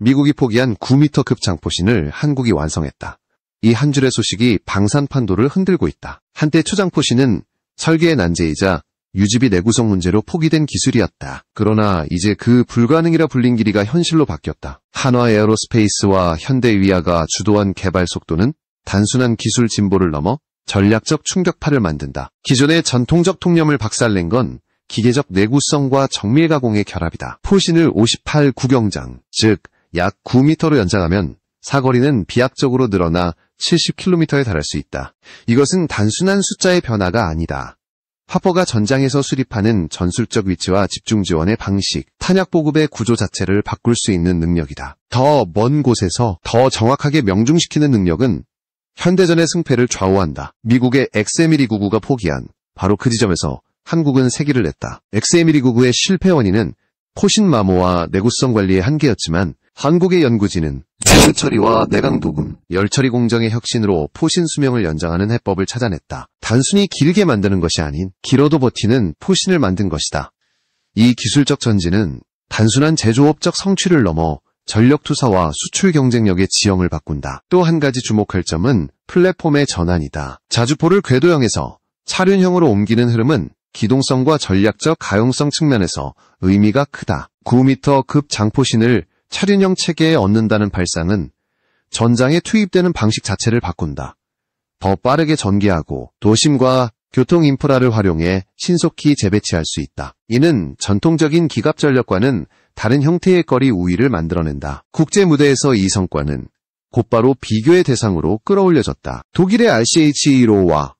미국이 포기한 9m급 장포신을 한국이 완성했다. 이 한 줄의 소식이 방산판도를 흔들고 있다. 한때 초장포신은 설계의 난제이자 유지비 내구성 문제로 포기된 기술이었다. 그러나 이제 그 불가능이라 불린 길이가 현실로 바뀌었다. 한화 에어로스페이스와 현대위아가 주도한 개발 속도는 단순한 기술 진보를 넘어 전략적 충격파를 만든다. 기존의 전통적 통념을 박살낸 건 기계적 내구성과 정밀 가공의 결합이다. 포신을 58 구경장, 즉 약 9m로 연장하면 사거리는 비약적으로 늘어나 70km에 달할 수 있다. 이것은 단순한 숫자의 변화가 아니다. 화포가 전장에서 수립하는 전술적 위치와 집중 지원의 방식, 탄약 보급의 구조 자체를 바꿀 수 있는 능력이다. 더 먼 곳에서 더 정확하게 명중시키는 능력은 현대전의 승패를 좌우한다. 미국의 XM-1299가 포기한 바로 그 지점에서 한국은 세기를 냈다. XM-1299의 실패 원인은 포신 마모와 내구성 관리의 한계였지만 한국의 연구진은 세수 처리와 내강 도금, 열처리 공정의 혁신으로 포신 수명을 연장하는 해법을 찾아냈다. 단순히 길게 만드는 것이 아닌 길어도 버티는 포신을 만든 것이다. 이 기술적 전진은 단순한 제조업적 성취를 넘어 전력 투사와 수출 경쟁력의 지형을 바꾼다. 또 한 가지 주목할 점은 플랫폼의 전환이다. 자주포를 궤도형에서 차륜형으로 옮기는 흐름은 기동성과 전략적 가용성 측면에서 의미가 크다. 9m급 장포신을 차륜형 체계에 얻는다는 발상은 전장에 투입되는 방식 자체를 바꾼다. 더 빠르게 전개하고 도심과 교통 인프라를 활용해 신속히 재배치할 수 있다. 이는 전통적인 기갑 전력과는 다른 형태의 거리 우위를 만들어낸다. 국제 무대에서 이 성과는 곧바로 비교의 대상으로 끌어올려졌다. 독일의 RCH-15와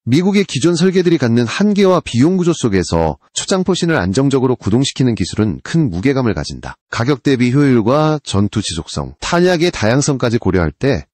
미국의 기존 설계들이 갖는 한계와 비용 구조 속에서 초장포신을 안정적으로 구동시키는 기술은 큰 무게감을 가진다. 가격 대비 효율과 전투 지속성, 탄약의 다양성까지 고려할 때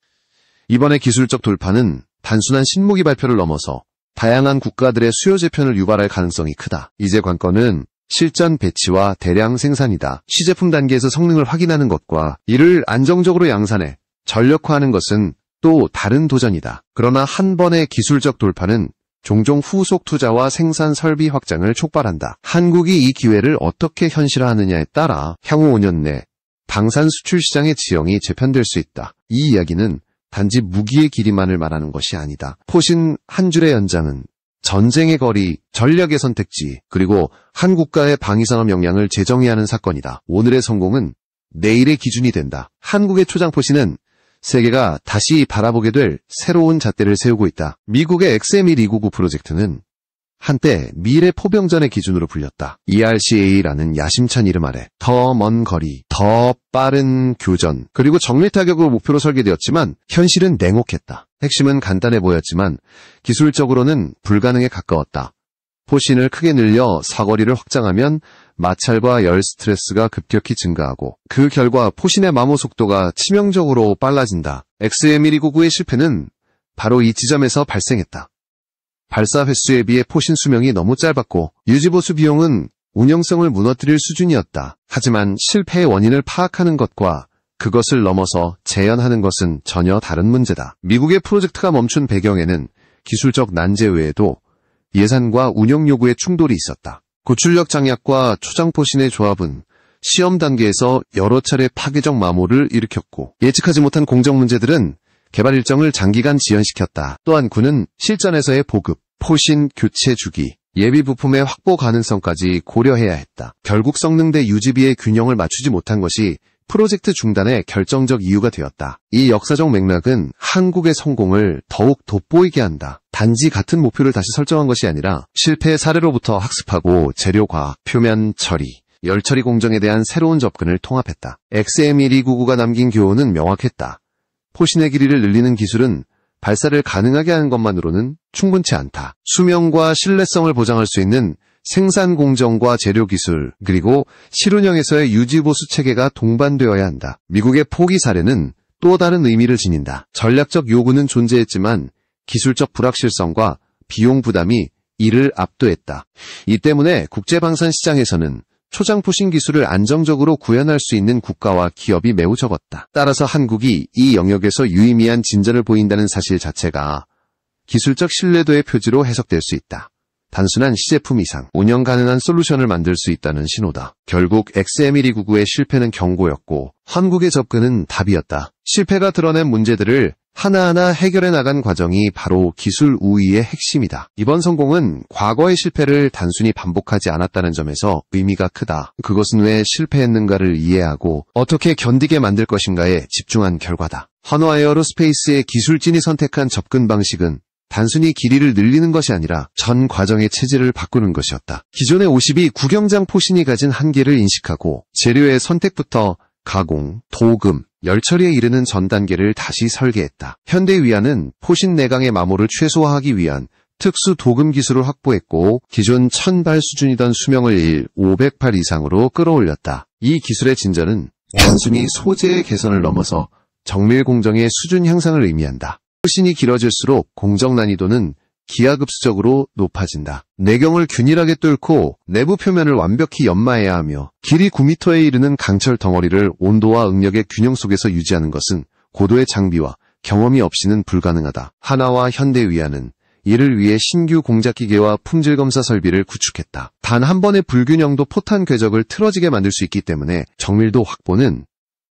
이번의 기술적 돌파는 단순한 신무기 발표를 넘어서 다양한 국가들의 수요 재편을 유발할 가능성이 크다. 이제 관건은 실전 배치와 대량 생산이다. 시제품 단계에서 성능을 확인하는 것과 이를 안정적으로 양산해 전력화하는 것은 또 다른 도전이다. 그러나 한 번의 기술적 돌파는 종종 후속 투자와 생산 설비 확장을 촉발한다. 한국이 이 기회를 어떻게 현실화하느냐에 따라 향후 5년 내 방산 수출 시장의 지형이 재편될 수 있다. 이 이야기는 단지 무기의 길이만을 말하는 것이 아니다. 포신 한 줄의 연장은 전쟁의 거리, 전략의 선택지, 그리고 한 국가의 방위산업 역량을 재정의하는 사건이다. 오늘의 성공은 내일의 기준이 된다. 한국의 초장포신은 세계가 다시 바라보게 될 새로운 잣대를 세우고 있다. 미국의 XM-1299 프로젝트는 한때 미래 포병전의 기준으로 불렸다. ERCA라는 야심찬 이름 아래 더 먼 거리, 더 빠른 교전, 그리고 정밀 타격을 목표로 설계되었지만 현실은 냉혹했다. 핵심은 간단해 보였지만 기술적으로는 불가능에 가까웠다. 포신을 크게 늘려 사거리를 확장하면 마찰과 열 스트레스가 급격히 증가하고 그 결과 포신의 마모 속도가 치명적으로 빨라진다. XM-1299의 실패는 바로 이 지점에서 발생했다. 발사 횟수에 비해 포신 수명이 너무 짧았고 유지보수 비용은 운영성을 무너뜨릴 수준이었다. 하지만 실패의 원인을 파악하는 것과 그것을 넘어서 재현하는 것은 전혀 다른 문제다. 미국의 프로젝트가 멈춘 배경에는 기술적 난제 외에도 예산과 운영 요구의 충돌이 있었다. 고출력 장약과 초장포신의 조합은 시험 단계에서 여러 차례 파괴적 마모를 일으켰고 예측하지 못한 공정 문제들은 개발 일정을 장기간 지연시켰다. 또한 군은 실전에서의 보급, 포신 교체 주기, 예비 부품의 확보 가능성까지 고려해야 했다. 결국 성능 대 유지비의 균형을 맞추지 못한 것이 프로젝트 중단의 결정적 이유가 되었다. 이 역사적 맥락은 한국의 성공을 더욱 돋보이게 한다. 단지 같은 목표를 다시 설정한 것이 아니라 실패의 사례로부터 학습하고 재료과학, 표면 처리, 열처리 공정에 대한 새로운 접근을 통합했다. XM-1299가 남긴 교훈은 명확했다. 포신의 길이를 늘리는 기술은 발사를 가능하게 하는 것만으로는 충분치 않다. 수명과 신뢰성을 보장할 수 있는 생산 공정과 재료 기술, 그리고 실운영에서의 유지보수 체계가 동반되어야 한다. 미국의 포기 사례는 또 다른 의미를 지닌다. 전략적 요구는 존재했지만 기술적 불확실성과 비용 부담이 이를 압도했다. 이 때문에 국제방산 시장에서는 초장포신 기술을 안정적으로 구현할 수 있는 국가와 기업이 매우 적었다. 따라서 한국이 이 영역에서 유의미한 진전을 보인다는 사실 자체가 기술적 신뢰도의 표지로 해석될 수 있다. 단순한 시제품 이상, 운영 가능한 솔루션을 만들 수 있다는 신호다. 결국 XM1299의 실패는 경고였고 한국의 접근은 답이었다. 실패가 드러낸 문제들을 하나하나 해결해 나간 과정이 바로 기술 우위의 핵심이다. 이번 성공은 과거의 실패를 단순히 반복하지 않았다는 점에서 의미가 크다. 그것은 왜 실패했는가를 이해하고 어떻게 견디게 만들 것인가에 집중한 결과다. 한화 에어로스페이스의 기술진이 선택한 접근 방식은 단순히 길이를 늘리는 것이 아니라 전 과정의 체질을 바꾸는 것이었다. 기존의 52 구경장 포신이 가진 한계를 인식하고 재료의 선택부터 가공, 도금, 열처리에 이르는 전 단계를 다시 설계했다. 현대위안은 포신 내강의 마모를 최소화하기 위한 특수 도금 기술을 확보했고 기존 1000발 수준이던 수명을 500발 이상으로 끌어올렸다. 이 기술의 진전은 단순히 소재의 개선을 넘어서 정밀 공정의 수준 향상을 의미한다. 포신이 길어질수록 공정 난이도는 기하급수적으로 높아진다. 내경을 균일하게 뚫고 내부 표면을 완벽히 연마해야 하며 길이 9m에 이르는 강철 덩어리를 온도와 응력의 균형 속에서 유지하는 것은 고도의 장비와 경험이 없이는 불가능하다. 한화와 현대위안은 이를 위해 신규 공작기계와 품질검사 설비를 구축했다. 단 한 번의 불균형도 포탄 궤적을 틀어지게 만들 수 있기 때문에 정밀도 확보는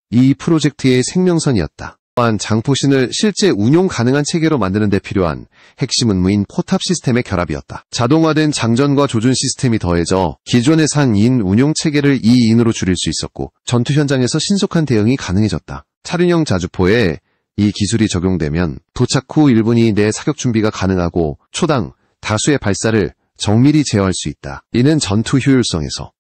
이 프로젝트의 생명선이었다. 또한 장포신을 실제 운용 가능한 체계로 만드는 데 필요한 핵심 임무인 포탑 시스템의 결합이었다. 자동화된 장전과 조준 시스템이 더해져 기존의 3인 운용 체계를 2인으로 줄일 수 있었고 전투 현장에서 신속한 대응이 가능해졌다. 차륜형 자주포에 이 기술이 적용되면 도착 후 1분 이내 내 사격 준비가 가능하고 초당 다수의 발사를 정밀히 제어할 수 있다. 이는 전투 효율성에서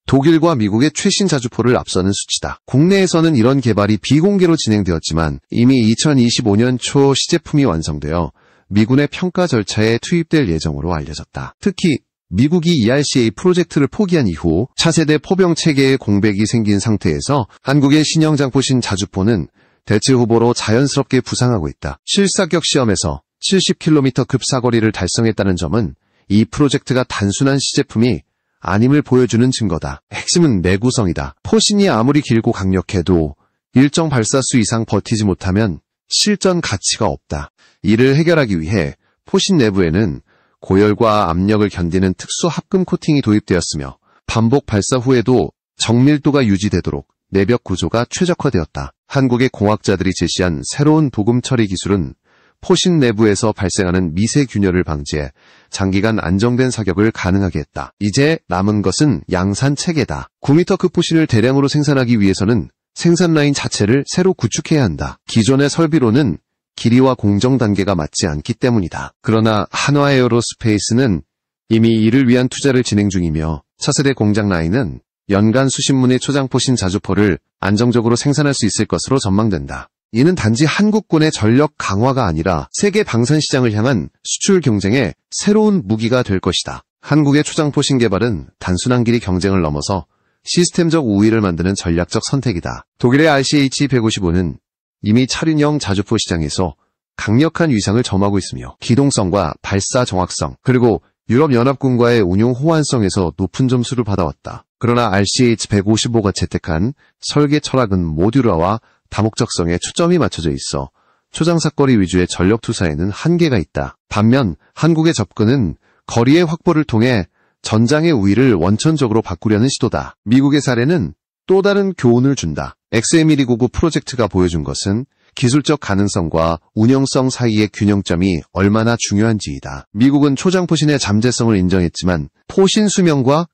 독일과 미국의 최신 자주포를 앞서는 수치다. 국내에서는 이런 개발이 비공개로 진행되었지만 이미 2025년 초 시제품이 완성되어 미군의 평가 절차에 투입될 예정으로 알려졌다. 특히 미국이 ERCA 프로젝트를 포기한 이후 차세대 포병 체계의 공백이 생긴 상태에서 한국의 신형 장포신 자주포는 대체 후보로 자연스럽게 부상하고 있다. 실사격 시험에서 70km급 사거리를 달성했다는 점은 이 프로젝트가 단순한 시제품이 아님을 보여주는 증거다. 핵심은 내구성이다. 포신이 아무리 길고 강력해도 일정 발사수 이상 버티지 못하면 실전 가치가 없다. 이를 해결하기 위해 포신 내부에는 고열과 압력을 견디는 특수 합금 코팅이 도입되었으며 반복 발사 후에도 정밀도가 유지되도록 내벽 구조가 최적화되었다. 한국의 공학자들이 제시한 새로운 도금 처리 기술은 포신 내부에서 발생하는 미세 균열을 방지해 장기간 안정된 사격을 가능하게 했다. 이제 남은 것은 양산 체계다. 9m급 포신을 대량으로 생산하기 위해서는 생산 라인 자체를 새로 구축해야 한다. 기존의 설비로는 길이와 공정 단계가 맞지 않기 때문이다. 그러나 한화 에어로스페이스는 이미 이를 위한 투자를 진행 중이며 차세대 공장 라인은 연간 수십 문의 초장포신 자주포를 안정적으로 생산할 수 있을 것으로 전망된다. 이는 단지 한국군의 전력 강화가 아니라 세계 방산 시장을 향한 수출 경쟁의 새로운 무기가 될 것이다. 한국의 초장포신 개발은 단순한 길이 경쟁을 넘어서 시스템적 우위를 만드는 전략적 선택이다. 독일의 RCH-155는 이미 차륜형 자주포 시장에서 강력한 위상을 점하고 있으며 기동성과 발사 정확성 그리고 유럽연합군과의 운용 호환성에서 높은 점수를 받아왔다. 그러나 RCH-155가 채택한 설계 철학은 모듈화와 다목적성에 초점이 맞춰져 있어 초장사거리 위주의 전력 투사에는 한계가 있다. 반면 한국의 접근은 거리의 확보를 통해 전장의 우위를 원천적으로 바꾸려는 시도다. 미국의 사례는 또 다른 교훈을 준다. XM1299 프로젝트가 보여준 것은 기술적 가능성과 운영성 사이의 균형점이 얼마나 중요한지이다. 미국은 초장포신의 잠재성을 인정했지만 포신 수명과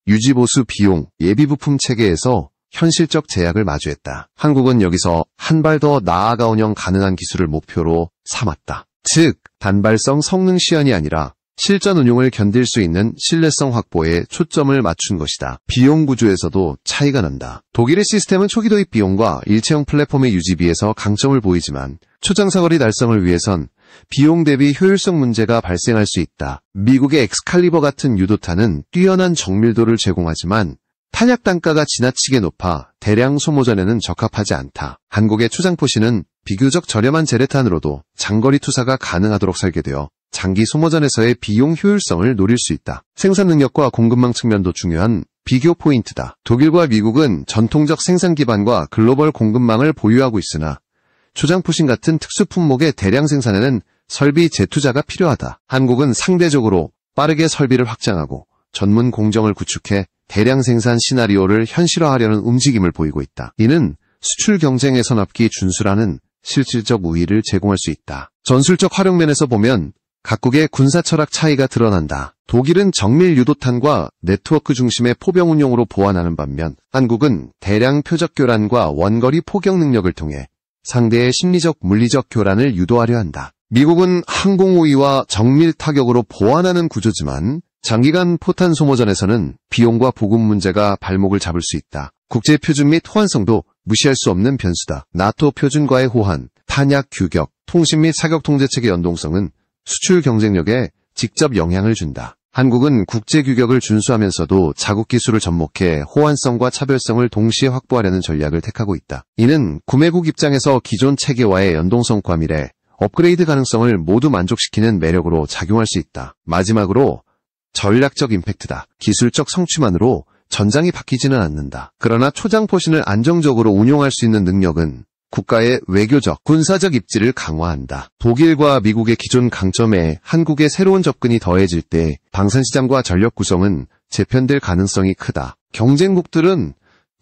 유지보수 비용, 예비부품 체계에서 현실적 제약을 마주했다. 한국은 여기서 한 발 더 나아가 운영 가능한 기술을 목표로 삼았다. 즉, 단발성 성능 시연이 아니라 실전 운용을 견딜 수 있는 신뢰성 확보에 초점을 맞춘 것이다. 비용 구조에서도 차이가 난다. 독일의 시스템은 초기 도입 비용과 일체형 플랫폼의 유지비에서 강점을 보이지만 초장사거리 달성을 위해선 비용 대비 효율성 문제가 발생할 수 있다. 미국의 엑스칼리버 같은 유도탄은 뛰어난 정밀도를 제공하지만 탄약 단가가 지나치게 높아 대량 소모전에는 적합하지 않다. 한국의 초장포신은 비교적 저렴한 제레탄으로도 장거리 투사가 가능하도록 설계되어 장기 소모전에서의 비용 효율성을 노릴 수 있다. 생산 능력과 공급망 측면도 중요한 비교 포인트다. 독일과 미국은 전통적 생산 기반과 글로벌 공급망을 보유하고 있으나 초장포신 같은 특수 품목의 대량 생산에는 설비 재투자가 필요하다. 한국은 상대적으로 빠르게 설비를 확장하고 전문 공정을 구축해 대량 생산 시나리오를 현실화하려는 움직임을 보이고 있다. 이는 수출 경쟁에선 앞기 준수라는 실질적 우위를 제공할 수 있다. 전술적 활용면에서 보면 각국의 군사 철학 차이가 드러난다. 독일은 정밀 유도탄과 네트워크 중심의 포병 운용으로 보완하는 반면 한국은 대량 표적 교란과 원거리 포격 능력을 통해 상대의 심리적 물리적 교란을 유도하려 한다. 미국은 항공 우위와 정밀 타격으로 보완하는 구조지만 장기간 포탄 소모전에서는 비용과 보급 문제가 발목을 잡을 수 있다. 국제 표준 및 호환성도 무시할 수 없는 변수다. 나토 표준과의 호환, 탄약 규격, 통신 및 사격 통제체계 연동성은 수출 경쟁력에 직접 영향을 준다. 한국은 국제 규격을 준수하면서도 자국 기술을 접목해 호환성과 차별성을 동시에 확보하려는 전략을 택하고 있다. 이는 구매국 입장에서 기존 체계와의 연동성 과밀에 업그레이드 가능성을 모두 만족시키는 매력으로 작용할 수 있다. 마지막으로 전략적 임팩트다. 기술적 성취만으로 전장이 바뀌지는 않는다. 그러나 초장포신을 안정적으로 운용할 수 있는 능력은 국가의 외교적, 군사적 입지를 강화한다. 독일과 미국의 기존 강점에 한국의 새로운 접근이 더해질 때 방산시장과 전력 구성은 재편될 가능성이 크다. 경쟁국들은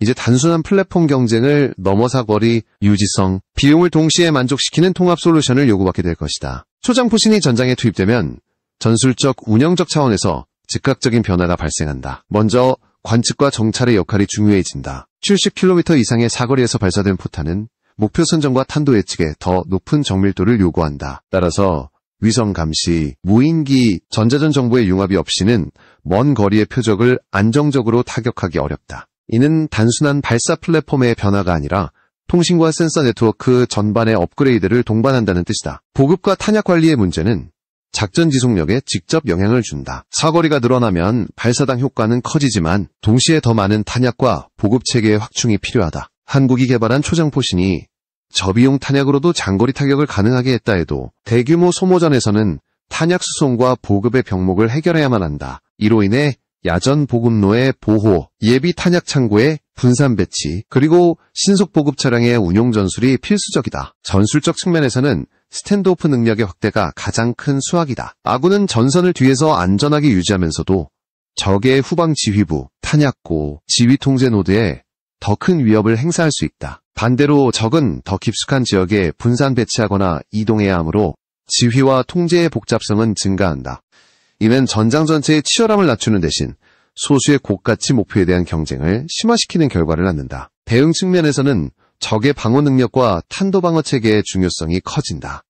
이제 단순한 플랫폼 경쟁을 넘어 사거리, 유지성, 비용을 동시에 만족시키는 통합 솔루션을 요구받게 될 것이다. 초장포신이 전장에 투입되면 전술적, 운영적 차원에서 즉각적인 변화가 발생한다. 먼저 관측과 정찰의 역할이 중요해진다. 70km 이상의 사거리에서 발사된 포탄은 목표 선정과 탄도 예측에 더 높은 정밀도를 요구한다. 따라서 위성 감시, 무인기, 전자전 정보의 융합이 없이는 먼 거리의 표적을 안정적으로 타격하기 어렵다. 이는 단순한 발사 플랫폼의 변화가 아니라 통신과 센서 네트워크 전반의 업그레이드를 동반한다는 뜻이다. 보급과 탄약 관리의 문제는 작전 지속력에 직접 영향을 준다. 사거리가 늘어나면 발사당 효과는 커지지만 동시에 더 많은 탄약과 보급 체계의 확충이 필요하다. 한국이 개발한 초장포신이 저비용 탄약으로도 장거리 타격을 가능하게 했다 해도 대규모 소모전에서는 탄약 수송과 보급의 병목을 해결해야만 한다. 이로 인해 야전 보급로의 보호, 예비 탄약 창고의 분산 배치, 그리고 신속 보급 차량의 운용 전술이 필수적이다. 전술적 측면에서는 스탠드오프 능력의 확대가 가장 큰 수확이다. 아군은 전선을 뒤에서 안전하게 유지하면서도 적의 후방 지휘부, 탄약고, 지휘 통제 노드에 더 큰 위협을 행사할 수 있다. 반대로 적은 더 깊숙한 지역에 분산 배치하거나 이동해야 하므로 지휘와 통제의 복잡성은 증가한다. 이는 전장 전체의 치열함을 낮추는 대신 소수의 고가치 목표에 대한 경쟁을 심화시키는 결과를 낳는다. 대응 측면에서는 적의 방어 능력과 탄도 방어 체계의 중요성이 커진다.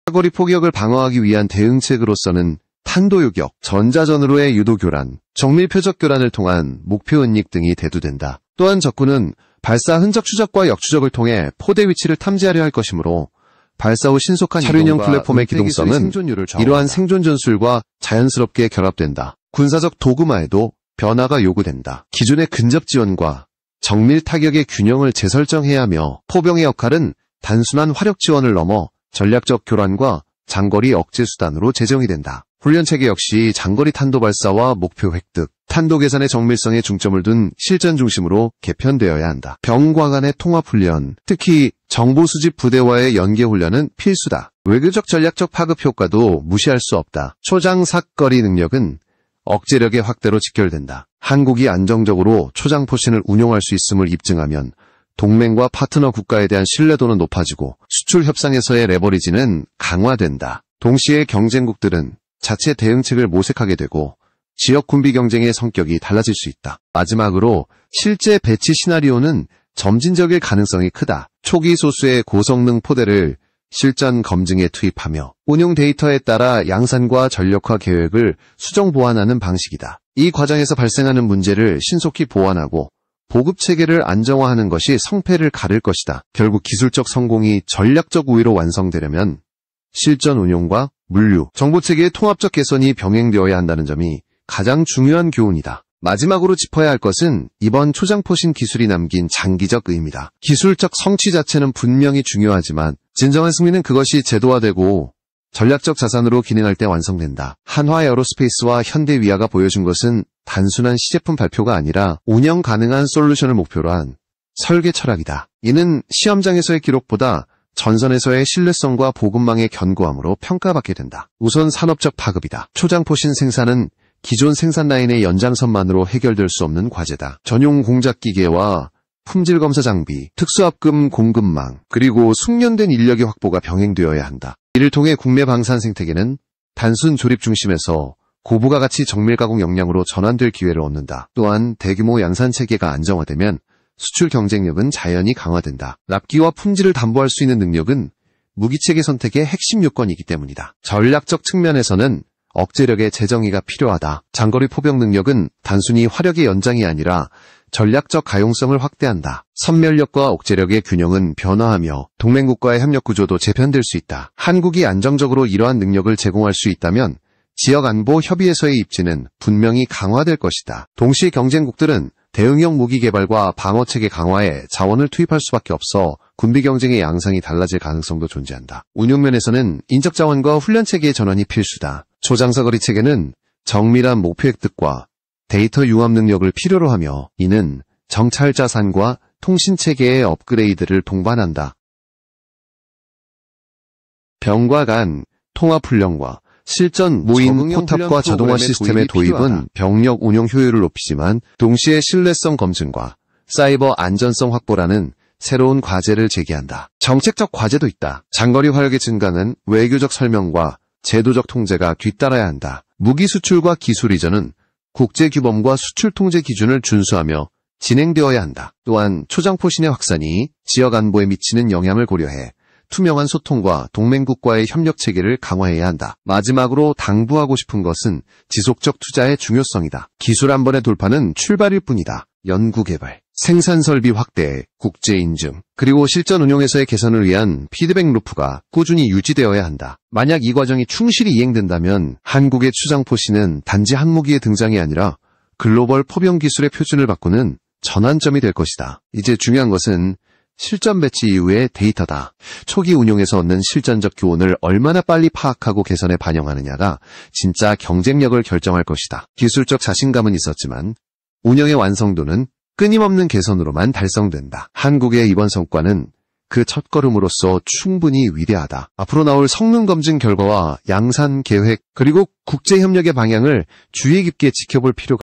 사거리 포격을 방어하기 위한 대응책으로서는 탄도 요격, 전자전으로의 유도 교란, 정밀 표적 교란을 통한 목표 은닉 등이 대두된다. 또한 적군은 발사 흔적 추적과 역추적을 통해 포대 위치를 탐지하려 할 것이므로 발사 후 신속한 차륜형 플랫폼의 기동성은 이러한 생존 전술과 자연스럽게 결합된다. 군사적 도구마에도 변화가 요구된다. 기존의 근접 지원과 정밀 타격의 균형을 재설정해야 하며 포병의 역할은 단순한 화력 지원을 넘어 전략적 교란과 장거리 억제 수단으로 재정이 된다. 훈련 체계 역시 장거리 탄도 발사와 목표 획득, 탄도 계산의 정밀성에 중점을 둔 실전 중심으로 개편되어야 한다. 병과 간의 통합 훈련, 특히 정보 수집 부대와의 연계 훈련은 필수다. 외교적 전략적 파급 효과도 무시할 수 없다. 초장 사거리 능력은 억제력의 확대로 직결된다. 한국이 안정적으로 초장포신을 운용할 수 있음을 입증하면 동맹과 파트너 국가에 대한 신뢰도는 높아지고 수출 협상에서의 레버리지는 강화된다. 동시에 경쟁국들은 자체 대응책을 모색하게 되고 지역 군비 경쟁의 성격이 달라질 수 있다. 마지막으로 실제 배치 시나리오는 점진적일 가능성이 크다. 초기 소수의 고성능 포대를 실전 검증에 투입하며 운용 데이터에 따라 양산과 전력화 계획을 수정 보완하는 방식이다. 이 과정에서 발생하는 문제를 신속히 보완하고 보급 체계를 안정화하는 것이 성패를 가를 것이다. 결국 기술적 성공이 전략적 우위로 완성되려면 실전 운용과 물류, 정보체계의 통합적 개선이 병행되어야 한다는 점이 가장 중요한 교훈이다. 마지막으로 짚어야 할 것은 이번 초장포신 기술이 남긴 장기적 의미다. 기술적 성취 자체는 분명히 중요하지만 진정한 승리는 그것이 제도화되고 전략적 자산으로 기능할 때 완성된다. 한화에어로스페이스와 현대위아가 보여준 것은 단순한 시제품 발표가 아니라 운영 가능한 솔루션을 목표로 한 설계 철학이다. 이는 시험장에서의 기록보다 전선에서의 신뢰성과 보급망의 견고함으로 평가받게 된다. 우선 산업적 파급이다. 초장포신 생산은 기존 생산 라인의 연장선만으로 해결될 수 없는 과제다. 전용 공작 기계와 품질 검사 장비, 특수합금 공급망, 그리고 숙련된 인력의 확보가 병행되어야 한다. 이를 통해 국내 방산 생태계는 단순 조립 중심에서 고부가가치 정밀 가공 역량으로 전환될 기회를 얻는다. 또한 대규모 양산 체계가 안정화되면 수출 경쟁력은 자연히 강화된다. 납기와 품질을 담보할 수 있는 능력은 무기체계 선택의 핵심 요건이기 때문이다. 전략적 측면에서는 억제력의 재정의가 필요하다. 장거리 포병 능력은 단순히 화력의 연장이 아니라 전략적 가용성을 확대한다. 선멸력과 억제력의 균형은 변화하며 동맹국과의 협력 구조도 재편될 수 있다. 한국이 안정적으로 이러한 능력을 제공할 수 있다면 지역 안보 협의에서의 입지는 분명히 강화될 것이다. 동시에 경쟁국들은 대응형 무기 개발과 방어체계 강화에 자원을 투입할 수밖에 없어 군비 경쟁의 양상이 달라질 가능성도 존재한다. 운용면에서는 인적 자원과 훈련 체계의 전환이 필수다. 초장사거리 체계는 정밀한 목표 획득과 데이터 융합 능력을 필요로 하며 이는 정찰 자산과 통신 체계의 업그레이드를 동반한다. 병과 간, 통합 훈련과 실전 모임 포탑과 자동화 시스템의 도입은 병력 운용 효율을 높이지만 동시에 신뢰성 검증과 사이버 안전성 확보라는 새로운 과제를 제기한다. 정책적 과제도 있다. 장거리 화력의 증가는 외교적 설명과 제도적 통제가 뒤따라야 한다. 무기 수출과 기술 이전은 국제규범과 수출 통제 기준을 준수하며 진행되어야 한다. 또한 초장포신의 확산이 지역 안보에 미치는 영향을 고려해 투명한 소통과 동맹국과의 협력 체계를 강화해야 한다. 마지막으로 당부하고 싶은 것은 지속적 투자의 중요성이다. 기술 한 번의 돌파는 출발일 뿐이다. 연구개발, 생산설비 확대, 국제인증, 그리고 실전 운용에서의 개선을 위한 피드백 루프가 꾸준히 유지되어야 한다. 만약 이 과정이 충실히 이행된다면 한국의 초장포신은 단지 항무기의 등장이 아니라 글로벌 포병 기술의 표준을 바꾸는 전환점이 될 것이다. 이제 중요한 것은 실전 배치 이후의 데이터다. 초기 운용에서 얻는 실전적 교훈을 얼마나 빨리 파악하고 개선에 반영하느냐가 진짜 경쟁력을 결정할 것이다. 기술적 자신감은 있었지만 운영의 완성도는 끊임없는 개선으로만 달성된다. 한국의 이번 성과는 그 첫걸음으로서 충분히 위대하다. 앞으로 나올 성능 검증 결과와 양산 계획 그리고 국제협력의 방향을 주의 깊게 지켜볼 필요가